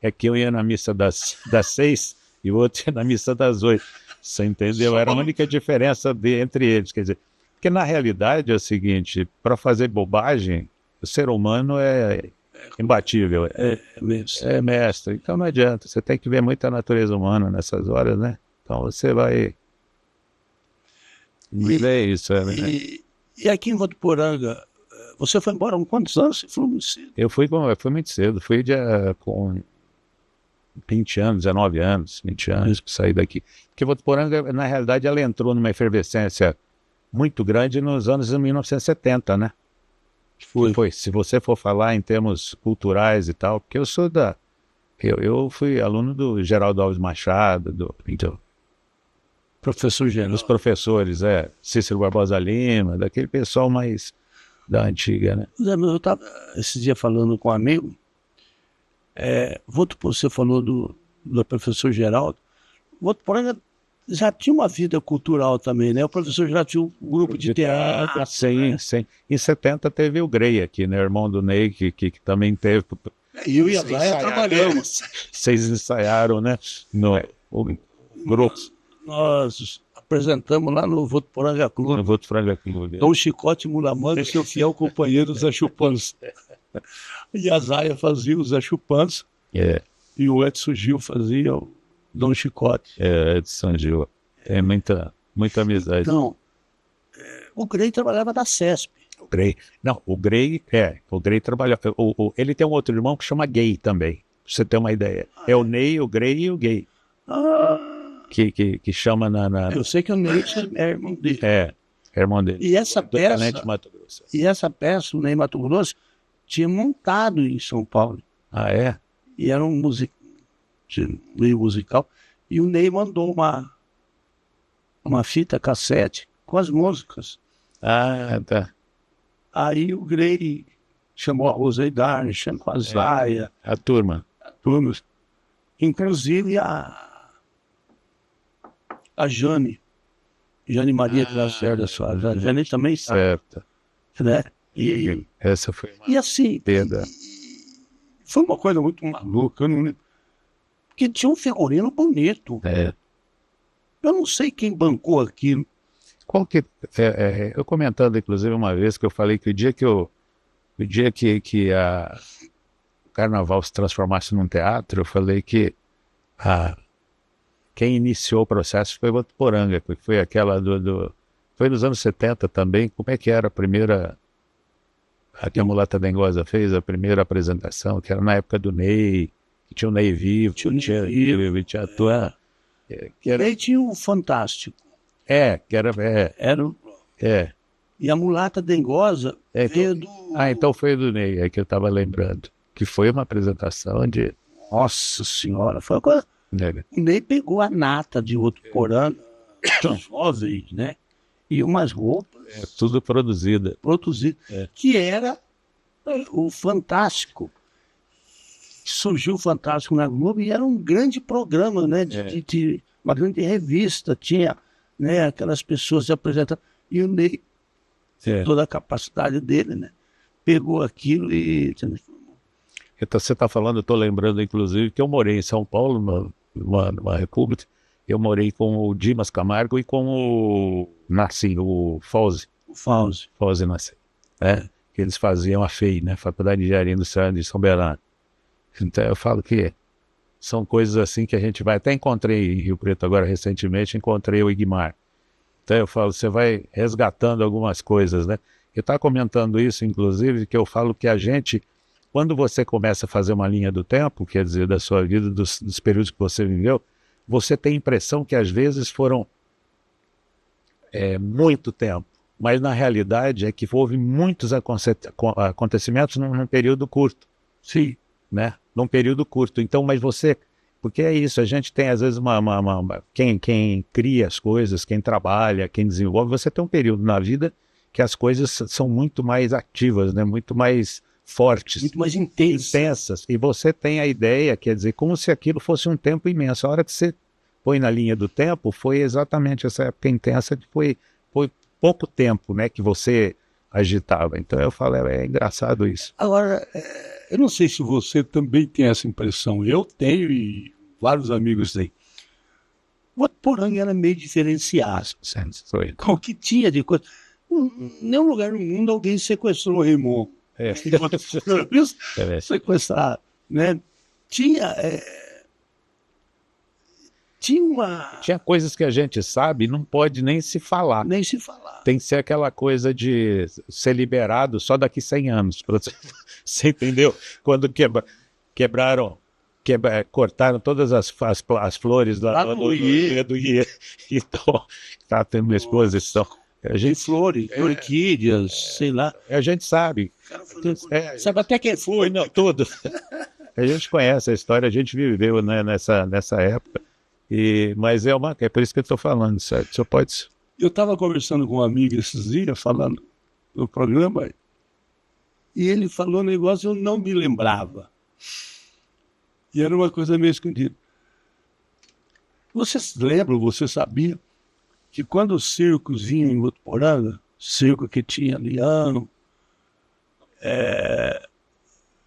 é que eu ia na missa das 6 e o outro ia na missa das 8. Você entendeu? Era a única diferença entre eles. Quer dizer, porque na realidade é o seguinte, para fazer bobagem, o ser humano é imbatível. É mestre. Então não adianta, você tem que ver muita natureza humana nessas horas, né? Então você vai... É isso, né? E aqui em Votuporanga, Você foi embora com quantos anos? Você falou muito cedo. Eu fui muito cedo, fui com 20 anos, 19 anos, 20 anos que saí daqui. Porque Votuporanga, na realidade, ela entrou numa efervescência muito grande nos anos de 1970, né? Foi. Se você for falar em termos culturais e tal, porque eu fui aluno do Geraldo Alves Machado, Professor Geraldo. dos professores, Cícero Barbosa Lima, daquele pessoal mais da antiga, né? Eu estava esse dia falando com um amigo, você falou do professor Geraldo. Votuporanga já tinha uma vida cultural também, né? O professor já tinha um grupo de teatro. Sim. Em 70 teve o Grey aqui, né? Irmão do Ney, que também teve. Eu e a Zaya trabalhamos. Vocês ensaiaram, né? No grupo. Nós apresentamos lá no Votuporanga Clube. No Votuporanga Clube. Dom Chicote Mulamanga, seu fiel companheiro Zé Chupanço. E a Zaya fazia o Zé Chupanço. E o Edson Gil fazia o Dom Chicote. Edson Gil. Tem muita amizade. Então, o Grey trabalhava na CESP. O Grey trabalha. Ele tem um outro irmão que chama Gay também, pra você ter uma ideia. É o Ney, o Grey e o Gay. Que chama Eu sei que o Ney é irmão dele. É irmão dele. E essa peça, o Ney Mato Grosso, tinha montado em São Paulo. Ah, é? E era um meio musical. E o Ney mandou uma fita cassete com as músicas. Ah, tá. Aí o Grey chamou a Roseidar, chamou a Zaya. A turma. Inclusive a Jane Maria de Lacerda Soares. A Jane também sabe. Certo. Né? Essa foi uma assim, perda. Foi uma coisa muito maluca. Porque tinha um figurino bonito. Eu não sei quem bancou aquilo. Eu comentando, inclusive, uma vez que eu falei que o dia que o carnaval se transformasse num teatro, eu falei que quem iniciou o processo foi Votuporanga, que foi aquela foi nos anos 70 também. Como é que era a primeira... que a Mulata Dengosa fez, a primeira apresentação, que era na época do Ney, que tinha o Ney Vivo, tinha a tua... Ney tinha o Fantástico. E a Mulata Dengosa veio do... então foi do Ney, que eu estava lembrando. Que foi uma apresentação de... Nossa Senhora, foi uma coisa... O Ney pegou a nata de Votuporanga, jovens, né? E umas roupas... tudo produzido. Que era o Fantástico. Surgiu o Fantástico na Globo e era um grande programa, né? De uma grande revista, tinha, né, aquelas pessoas se apresentando. E o Ney, toda a capacidade dele, né? Pegou aquilo e... Então, você está falando, eu estou lembrando, inclusive, que eu morei em São Paulo, numa república. Eu morei com o Dimas Camargo e com o Fauzi. Fauzi Nassim. Que eles faziam a FEI, né? Faculdade de Engenharia Industrial de São Bernardo. Então eu falo que são coisas assim que a gente vai... Até encontrei em Rio Preto agora recentemente, encontrei o Igmar. Então eu falo, você vai resgatando algumas coisas, né? Eu estava comentando isso, inclusive, que eu falo que a gente, quando você começa a fazer uma linha do tempo, quer dizer, da sua vida, dos períodos que você viveu, você tem a impressão que às vezes foram muito tempo, mas na realidade é que houve muitos acontecimentos num período curto. Sim. Né? Num período curto. Então, mas você... Porque é isso, a gente tem às vezes quem cria as coisas, quem trabalha, quem desenvolve, você tem um período na vida que as coisas são muito mais ativas, né? Muito mais fortes. Muito mais intensas. E você tem a ideia, quer dizer, como se aquilo fosse um tempo imenso. A hora que você põe na linha do tempo, foi exatamente essa época intensa, que foi pouco tempo, né, que você agitava. Então eu falo, é engraçado isso. Agora, eu não sei se você também tem essa impressão. Eu tenho e vários amigos têm. O Votuporanga era meio diferenciado. Com o que tinha de coisa. Em nenhum lugar no mundo alguém sequestrou o Raymond. Sequestrar, né? Tinha... Tinha coisas que a gente sabe e não pode nem se falar. Nem se falar. Tem que ser aquela coisa de ser liberado só daqui 100 anos. Você entendeu? Quando cortaram todas as flores Lá do IE. Então, tá tendo uma exposição. De flores, orquídeas, sei lá. A gente sabe. Sabe até quem foi, Não, tudo. A gente conhece a história, a gente viveu, né, nessa época. Mas é por isso que eu estou falando, certo? Só pode. Eu estava conversando com um amigo esses dias, falando no programa, e ele falou um negócio que eu não me lembrava. E era uma coisa meio escondida. Você se lembra, você sabia, que quando o circo vinha em Votuporanga, circo que tinha leão,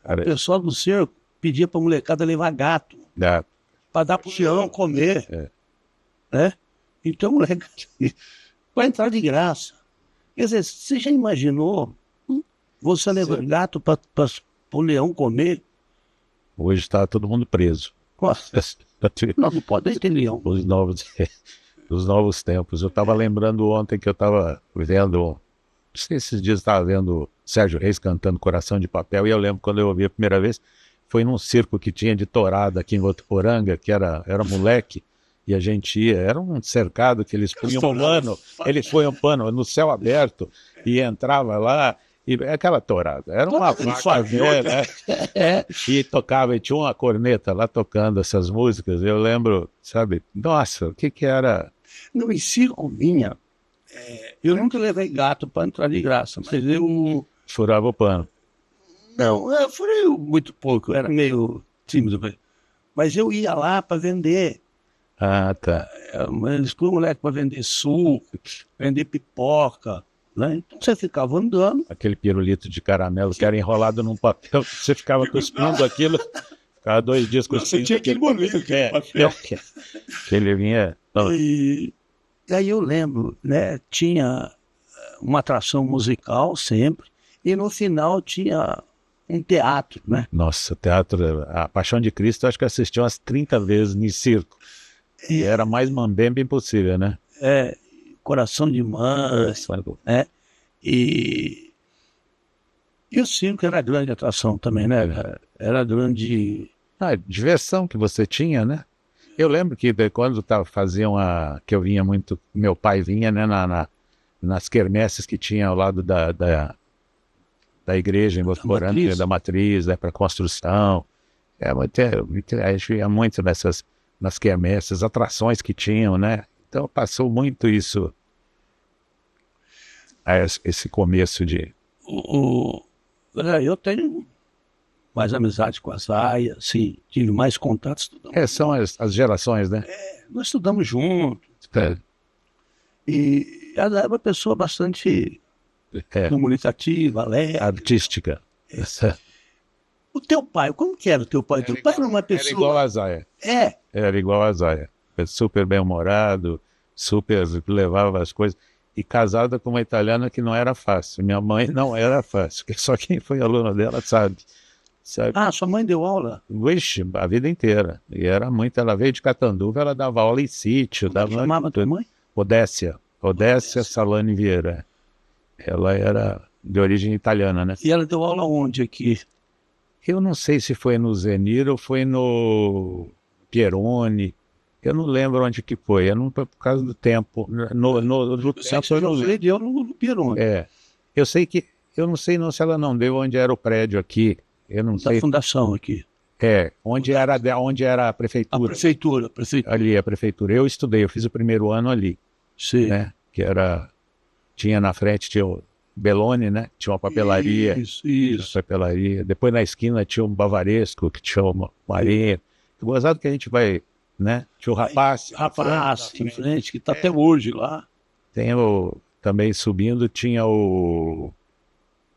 o pessoal do circo pedia para a molecada levar gato, para dar para o leão comer. Né? Então, moleque, vai entrar de graça. Quer dizer, você já imaginou você levar gato para o leão comer? Hoje está todo mundo preso. Não pode ter leão. Os novos tempos. Eu estava lembrando ontem que eu estava vendo, não sei se esses dias estava vendo Sérgio Reis cantando Coração de Papel, e eu lembro quando eu ouvi a primeira vez, foi num circo que tinha de tourada aqui em Votuporanga, que era moleque, e a gente ia, era um cercado que eles põem um pano no céu aberto e entrava lá, e aquela tourada, era uma vaca velha, né? E tocava, e tinha uma corneta lá tocando essas músicas, eu lembro, sabe, nossa, o que era? Não, em circo vinha, eu nunca levei gato para entrar de graça, mas eu... Furava o pano. Não, eu furei muito pouco, eu era meio tímido, mas eu ia lá para vender. Ah, tá. Eles põem moleque para vender suco, vender pipoca, né? Então você ficava andando. Aquele pirulito de caramelo que era enrolado num papel, você ficava cuspindo aquilo, ficava 2 dias cuspindo. Você tinha aquele bonito, Que ele vinha... E aí eu lembro, né? Tinha uma atração musical sempre, e no final tinha um teatro, né? Nossa, teatro, a Paixão de Cristo, eu acho que eu assisti umas 30 vezes em circo. E era mais mambembe impossível, né? Coração de Mãe, né? E o circo era grande atração também, né? Era grande... diversão que você tinha, né? Eu lembro que quando faziam que eu vinha muito, meu pai vinha, né, nas quermesses que tinha ao lado da igreja em Votuporanga, da matriz, né, para construção. A gente ia muito nas quermesses, atrações que tinham, né? Então passou muito isso, esse começo de... Eu tenho mais amizade com a Zaya, sim, tive mais contatos. São as gerações, né? Nós estudamos juntos. E ela é uma pessoa bastante comunicativa, alegre. Artística. O teu pai, como que era o teu pai? Teu pai era uma pessoa... Era igual a Zaya. Era igual a Zaya. Super bem-humorado, super levava as coisas. E casada com uma italiana que não era fácil. Minha mãe não era fácil. Só quem foi aluno dela sabe. Ah, sua mãe deu aula? Vixe, a vida inteira. E era muito. Ela veio de Catanduva, ela dava aula em sítio. Como chamava tua mãe? Odécia Salani Vieira. Ela era de origem italiana, né? E ela deu aula onde aqui? Eu não sei se foi no Zenir ou foi no Pieroni. Eu não lembro onde que foi. Por causa do tempo. Deu no Pieroni. Eu sei que... Eu não sei se ela não deu onde era o prédio aqui. Eu não sei. Da fundação aqui. Onde era a prefeitura. A prefeitura. Ali, a prefeitura. Eu estudei, eu fiz o primeiro ano ali. Sim. Né? Que era... Tinha na frente, tinha o Belloni, né? Tinha uma papelaria. Isso. Papelaria. Depois na esquina tinha um Bavaresco, que tinha uma Marinha. Gozado que a gente vai, né? Tinha o Rapaz. Em frente, que está até hoje lá. Tem também subindo, tinha o...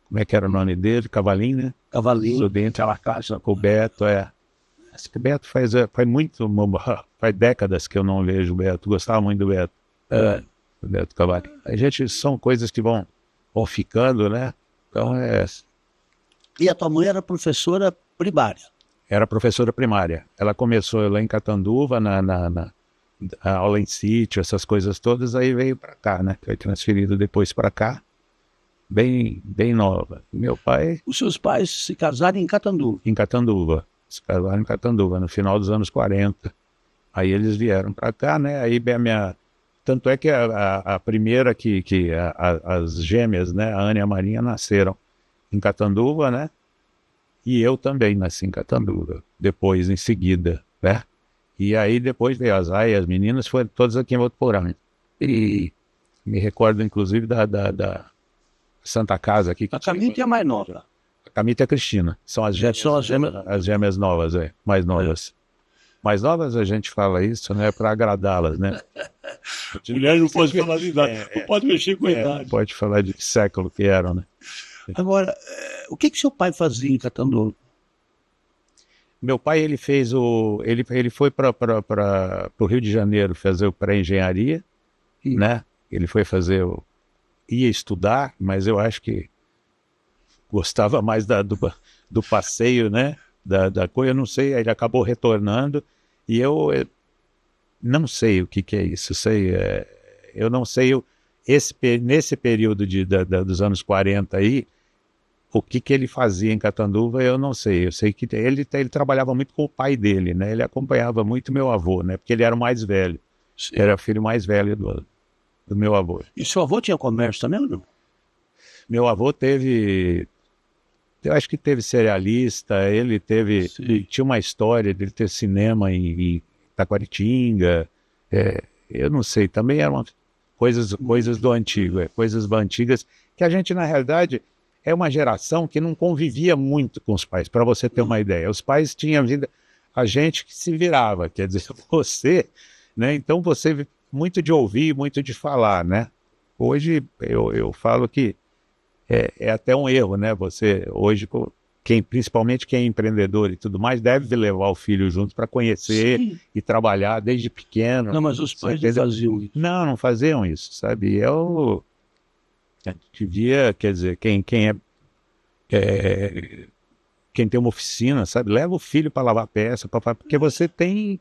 Como é que era o nome dele? Cavalinho, né? Cavalinho. Subindo, tinha uma caixa com o Beto, Acho que o Beto faz décadas que eu não vejo o Beto. Gostava muito do Beto. O Beto Cavalinho. São coisas que vão ficando, né? Então E a tua mãe era professora primária? Era professora primária. Ela começou lá em Catanduva, aula em sítio, essas coisas todas, aí veio para cá, né? Foi transferido depois para cá, bem nova. Meu pai Os seus pais se casaram em Catanduva. em Catanduva, se casaram em Catanduva, no final dos anos 40. Aí eles vieram para cá, né? Aí tanto é que a primeira as gêmeas, né? A Ana e a Marinha nasceram em Catanduva, né? E eu também nasci em Catanduva, depois, em seguida, né? E aí depois veio as Zaya, as meninas, foram todas aqui em Votuporanga. E me recordo, inclusive, da Santa Casa aqui. A Camita é a mais nova. A Camita e a Cristina. São as gêmeas, São as gêmeas. as gêmeas novas, mais novas. Mais novas a gente fala isso, né? Para agradá-las, né? Mulher não pode falar de idade, não pode mexer com a idade. Pode falar de que século que eram, né? Agora, o que seu pai fazia em Catanduva? Meu pai, ele foi para o Rio de Janeiro fazer o pré-engenharia, né? Ele foi ia estudar, mas eu acho que gostava mais do passeio, né? Da coisa, eu não sei, aí ele acabou retornando, e eu não sei o que é isso, eu não sei, nesse período dos anos 40 aí, o que ele fazia em Catanduva, eu não sei. Eu sei que ele trabalhava muito com o pai dele, né? Ele acompanhava muito meu avô, né? Porque ele era o mais velho. Sim. Era o filho mais velho do meu avô. E seu avô tinha comércio também ou não? Meu avô eu acho que teve cerealista, ele tinha uma história dele ter cinema em Taquaritinga, eu não sei, também eram coisas do antigo, coisas antigas que a gente, na realidade, é uma geração que não convivia muito com os pais, para você ter uma ideia. Os pais tinham vida, a gente que se virava, quer dizer, você, né? Então você, muito de ouvir, muito de falar, né? Hoje eu falo que é até um erro, né? Você, hoje, principalmente quem é empreendedor e tudo mais, deve levar o filho junto para conhecer. Sim. E trabalhar desde pequeno. Não, mas os pais não faziam isso. Não faziam isso, sabe? A gente devia, quer dizer, quem tem uma oficina, sabe? Leva o filho para lavar peça, porque você tem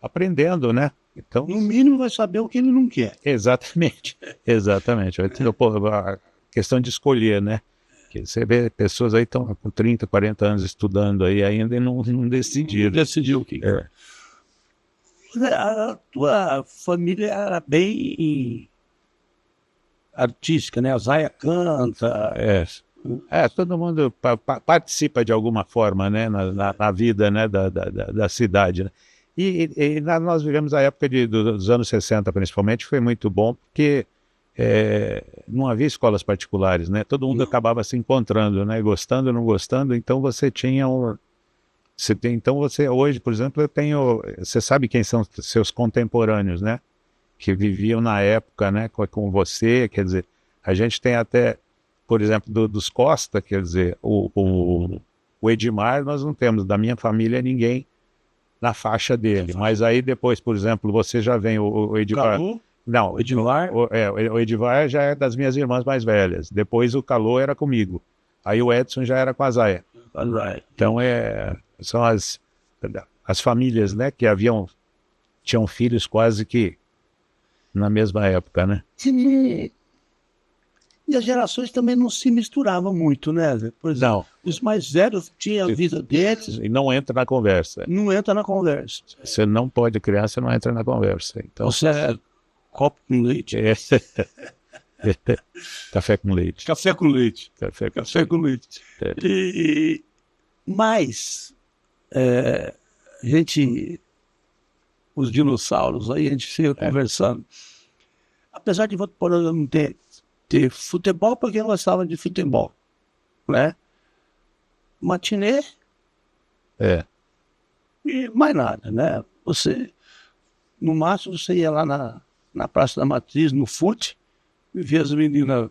aprendendo, né? Então, no mínimo vai saber o que ele não quer. Exatamente. A questão de escolher, né? Que você vê pessoas aí estão com 30, 40 anos estudando aí ainda e não decidiram. Não decidiu o que quer. A tua família era bem artística, né? A Zaya canta. Todo mundo participa de alguma forma, né? Na vida, né? Da cidade, né? E nós vivemos a época dos anos 60, principalmente, foi muito bom, porque não havia escolas particulares, né? Todo mundo acabava se encontrando, né? Gostando, não gostando, então você tinha então você hoje, por exemplo, você sabe quem são seus contemporâneos, né? Que viviam na época, né? Com você, quer dizer, a gente tem até, por exemplo, dos Costa, quer dizer, o Edmar, nós não temos, da minha família, ninguém na faixa dele, mas aí depois, por exemplo, você já vem o Edmar. Calu? Não, o Edmar? O Edmar já é das minhas irmãs mais velhas, depois o Calô era comigo, aí o Edson já era com a Zaya. Então são as famílias, né, que tinham filhos quase que na mesma época, né? E as gerações também não se misturavam muito, né? Por exemplo, os mais velhos tinham a vida deles. E não entra na conversa. Não entra na conversa. Você não pode criar, você não entra na conversa. Então, você é copo com leite. Café com leite. Café com leite. Café com leite. Mas os dinossauros, aí a gente fica conversando. Apesar de Votuporanga não ter futebol, porque eu gostava de futebol, né? Matinê. E mais nada, né? No máximo, você ia lá na Praça da Matriz, no fute, e via as meninas.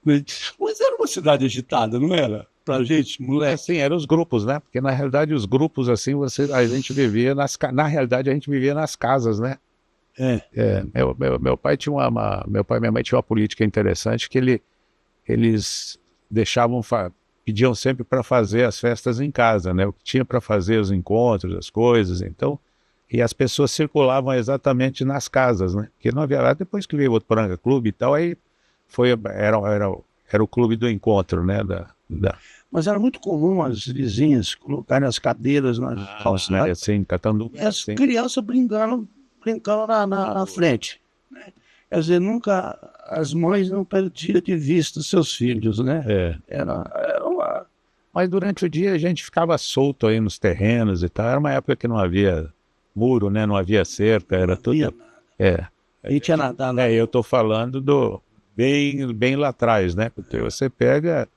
Mas era uma cidade agitada, não era? Pra gente, moleque. Sim, eram os grupos, né? Porque na realidade os grupos, assim, a gente vivia na realidade a gente vivia nas casas, né? Meu pai tinha meu pai e minha mãe tinham uma política interessante que eles pediam sempre para fazer as festas em casa, né? O que tinha para fazer, os encontros, as coisas. Então, E as pessoas circulavam exatamente nas casas, né? Porque não havia, depois que veio o Votuporanga Clube e tal, aí era o clube do encontro, né? Mas era muito comum as vizinhas colocarem as cadeiras nas calçadas, assim, catando, e as assim. crianças brincando na frente. Quer dizer, nunca as mães não perdiam de vista os seus filhos, né? Era uma... Mas durante o dia a gente ficava solto aí nos terrenos e tal. Era uma época que não havia muro, né? Não havia cerca, era tudo. A gente ia nadar lá. Eu tô falando do bem lá atrás, né? Porque você pega,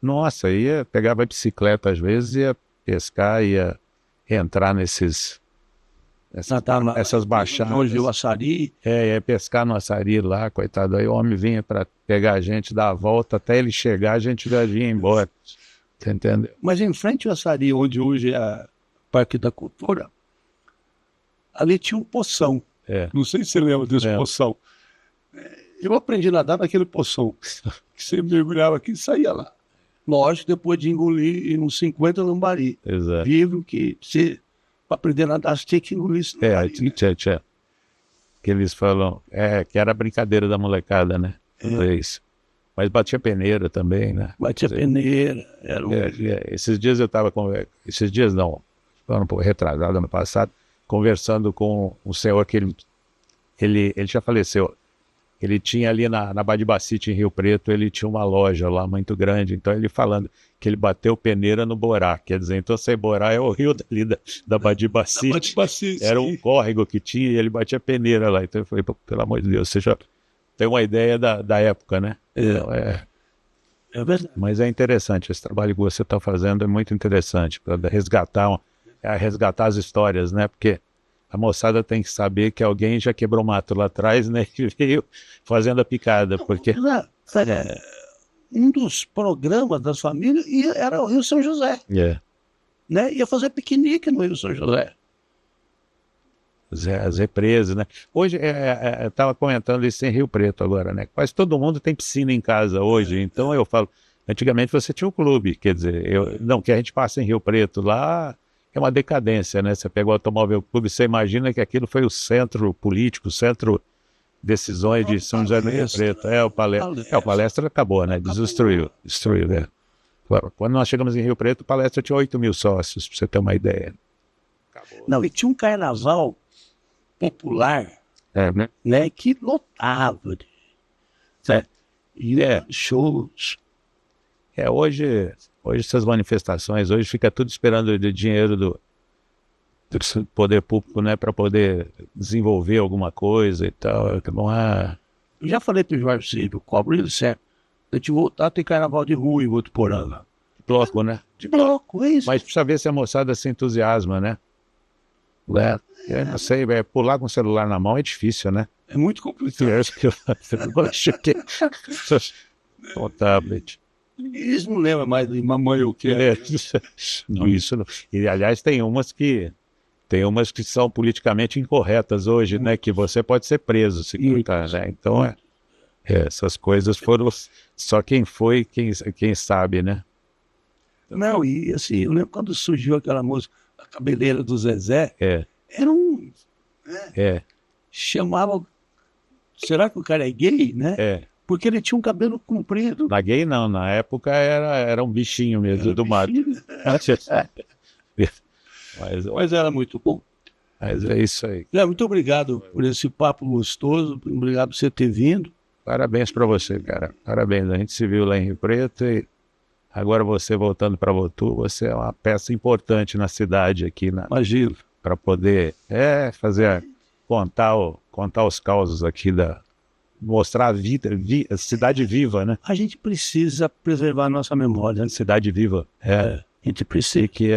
nossa, pegava bicicleta às vezes, ia pescar, ia entrar nessas baixadas. Hoje o açari. Ia pescar no açari lá, coitado. Aí o homem vinha para pegar a gente, dar a volta, até ele chegar, a gente já vinha embora. Você entendeu? Mas em frente ao açari, onde hoje é o Parque da Cultura, ali tinha um poção. Não sei se você lembra desse poção. Eu aprendi a nadar naquele poção, que você mergulhava aqui e saía lá. Lógico, depois de engolir uns 50 lambari. Exato. Vivo que você, para aprender a nadar, você tinha que engolir isso. Que eles falam, que era a brincadeira da molecada, né? É isso. Mas batia peneira também, né? Batia peneira. Esses dias eu estava esses dias não, ano retrasado, ano passado, conversando com um senhor que ele já faleceu. Ele tinha ali na Badibacite, em Rio Preto, ele tinha uma loja lá muito grande. Então ele falando que ele bateu peneira no Borá. Quer dizer, então esse Borá é o rio dali da Badibacite. Era um córrego que tinha e ele batia peneira lá. Então eu falei, pelo amor de Deus, você já tem uma ideia da época, né? Então, É verdade. Mas é interessante, esse trabalho que você está fazendo é muito interessante, para resgatar as histórias, né? Porque a moçada tem que saber que alguém já quebrou mato lá atrás, né? E veio fazendo a picada, porque... Um dos programas das famílias era o Rio São José. Né? Ia fazer piquenique no Rio São José. As represas, né? Hoje, eu estava comentando isso em Rio Preto agora, né? Quase todo mundo tem piscina em casa hoje, então eu falo, antigamente você tinha um clube, quer dizer, que a gente passa em Rio Preto lá, é uma decadência, né? Você pega o Automóvel Clube, você imagina que aquilo foi o centro político, o centro decisões de São José do Rio Preto. O Palestra acabou, né? Destruiu, né? Quando nós chegamos em Rio Preto, o Palestra tinha 8.000 sócios, para você ter uma ideia. Acabou. Não, e tinha um carnaval popular, né? Que lotava. Shows. Hoje essas manifestações, hoje fica tudo esperando o dinheiro do poder público, né, para poder desenvolver alguma coisa e tal. Eu já falei para o Jorge Silvio, cobro ele certo. A gente voltar a ter carnaval de rua em Votuporanga. De bloco, né? De bloco, é isso. Mas precisa ver se a moçada se entusiasma, né? Eu não sei, pular com o celular na mão é difícil, né? É muito complicado. O tablet. Eles não lembram mais de mamãe o que Não, isso não. E, aliás, tem umas que são politicamente incorretas hoje, né? Que você pode ser preso se clicar, né? Então, essas coisas foram só quem foi, quem sabe, né? Não, e assim, eu lembro quando surgiu aquela música, A Cabeleira do Zezé, era um... Chamava... Será que o cara é gay, né? Porque ele tinha um cabelo comprido. Na gay não, na época era um bichinho mesmo do mato. Mas era muito bom. Mas é isso aí. Muito obrigado por esse papo gostoso, obrigado por você ter vindo. Parabéns para você, cara. Parabéns. A gente se viu lá em Rio Preto e agora você voltando para Votu, você é uma peça importante na cidade aqui, Imagino. Para poder contar os causos aqui mostrar a vida, a cidade viva, né? A gente precisa preservar a nossa memória. Né? Cidade viva. A gente precisa. Que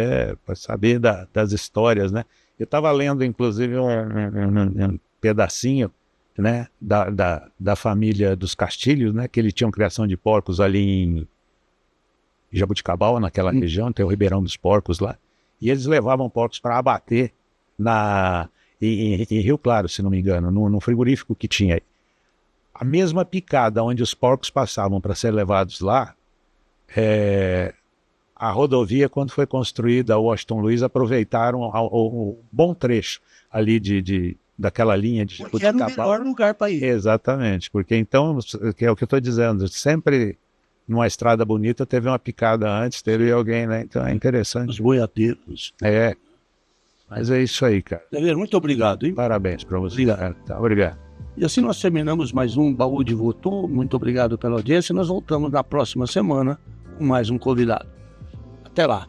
para saber das histórias, né? Eu estava lendo, inclusive, um pedacinho, né? Da família dos Castilhos, né? Que eles tinham criação de porcos ali em Jabuticabal, naquela região, tem o Ribeirão dos Porcos lá. E eles levavam porcos para abater em Rio Claro, se não me engano, no frigorífico que tinha aí. A mesma picada onde os porcos passavam para ser levados lá, a rodovia, quando foi construída a Washington Luiz, aproveitaram o bom trecho ali daquela linha de Porque era o melhor lugar para ir. Exatamente, porque então, que é o que eu estou dizendo, sempre numa estrada bonita teve uma picada antes, teve alguém, né? Então é interessante. Os boiadeiros. É, mas é isso aí, cara. Dever, muito obrigado, hein? Parabéns para você. Obrigado. Cara. Tá, obrigado. E assim nós terminamos mais um Baú de Votu. Muito obrigado pela audiência. Nós voltamos na próxima semana com mais um convidado. Até lá.